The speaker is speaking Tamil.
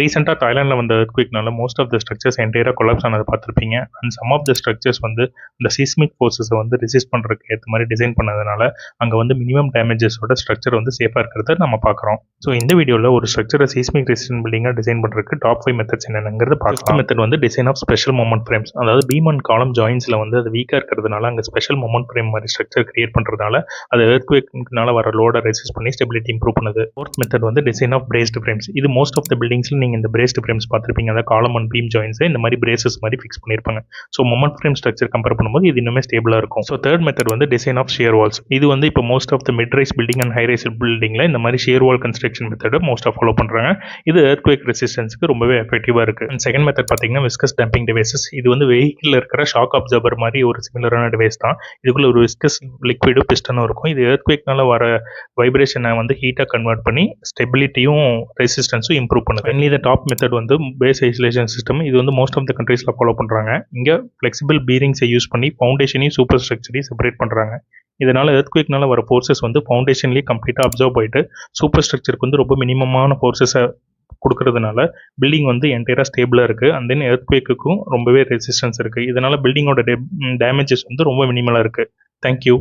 ரீசெண்டாக தாய்லாண்டில் வந்த எர்த்குவிக்னால மோஸ்ட் ஆஃப் த ஸ்ட்ரக்சர்ஸ் என்டையராக கொலாப்ஸ் ஆனதை பார்த்துருப்பீங்க. And some of the structures வந்து இந்த சீஸ்மிக் ஃபோர்ஸஸை வந்து ரெசிஸ்ட் பண்ணுறதுக்கு ஏற்ற மாதிரி டிசைன் பண்ணதுனால அங்கே வந்து மினிமம் டேமேஜஸோட ஸ்ட்ரக்சர் வந்து சேஃபாக இருக்கிறத நம்ம பார்க்குறோம். ஸோ இந்த வீடியோவில் ஒரு ஸ்ட்ரக்சரை சீஸ்மிக் ரெசிஸ்டன்ட் பில்டிங்காக டிசைன் பண்ணுறதுக்கு டாப் 5 மெத்தட்ஸ் என்னங்கிறது பார்க்கலாம். மெத்தட் வந்து design of special moment frames. அதாவது பீம் அண்ட் காலம் ஜாயின்ஸில் வந்து அது வீக்காக இருக்கிறதுனால அங்கே ஸ்பெஷல் மொமெண்ட் ஃப்ரேம் மாதிரி ஸ்ட்ரக்சர் கிரியேட் பண்ணுறதுனால அது எர்த்குவிக்னால வர லோட ரெசிஸ்ட் பண்ணி ஸ்டெபிலிட்டி இம்ப்ரூவ் பண்ணுது. ஃபோர்த் மெத்தட் வந்து டிசைன் ஆஃப் பிரேஸ்டு ஃப்ரேம்ஸ். இது மோஸ்ட் ஆஃப் த பில்டிங்ஸில் நீங்கள் இந்த பிரேஸ்டு ஃப்ரேம்ஸ் பார்த்துருப்பீங்க. அதாவது காலம் அண்ட் பீம் ஜாயின்ஸ் இந்த மாதிரி பிரேசஸ் மாதிரி ஃபிக்ஸ் பண்ணியிருப்பாங்க. So moment frame structure compare பண்ணும்போது இது இன்னுமே ஸ்டேபிளாக இருக்கும். ஸோ தேர்ட் மெத்தட் வந்து டிசைன் ஆஃப் ஷியர் வால்ஸ். இது வந்து இப்போ most of the mid rise building and high rise பில்டிங்கில் இந்த மாதிரி shear wall construction method most of follow பண்ணுறாங்க. இது எர்த்குவிக் ரெசிஸ்டன்ஸ்க்கு ரொம்பவே எஃபெக்டிவாக இருக்குது. அண்ட் செகண்ட் மெத்தட் பார்த்தீங்கன்னா விஸ்கஸ் டம்பிங் டிவைசஸ். இது வந்து வெஹிக்கிளில் இருக்கிற ஷாக் அப்சர்வர் மாதிரி ஒரு சிமிலரான டிவைஸ் தான். இதுக்குள்ள ஒரு விஸ்கஸ் லிக்விடும் பிஸ்டனும் இருக்கும். இது எர்த்குவிக்னால வர வைப்ரேஷனை வந்து ஹீட்டாக கன்வெர்ட் பண்ணி ஸ்டெபிலிட்டியும் ரெசிஸ்டன்ஸும் இம்ப்ரூவ் பண்ணுது. இந்த டாப் மெத்தட் வந்து பேஸ் ஐசோலேஷன் சிஸ்டம். இது வந்து மோஸ்ட் ஆஃப் த கண்ட்ரீஸ்ல ஃபாலோ பண்றாங்க. இங்க ஃபிளெக்சிபிள் பீரிங்ஸை யூஸ் பண்ணி ஃபவுண்டேஷனையும் சூப்பர் ஸ்ட்ரக்சரையும் செப்பரேட் பண்றாங்க. இதனால எர்த்குவிக்னால வர ஃபோர்ஸஸ் வந்து ஃபவுண்டேஷன்லேயே கம்ப்ளீட்டாக அப்சர்வ் ஆயிட்டு சூப்பர் ஸ்ட்ரக்சருக்கு வந்து ரொம்ப மினிமமான ஃபோர்ஸஸை கொடுக்கறதுனால பில்டிங் வந்து என்டையராக ஸ்டேபிளாக இருக்குது. அண்ட் தென் எர்த்குவிக்கும் ரொம்பவே ரெசிஸ்டன்ஸ் இருக்குது. இதனால பில்டிங்கோட டேமேஜஸ் வந்து ரொம்ப மினிமலாக இருக்குது. தேங்க்யூ.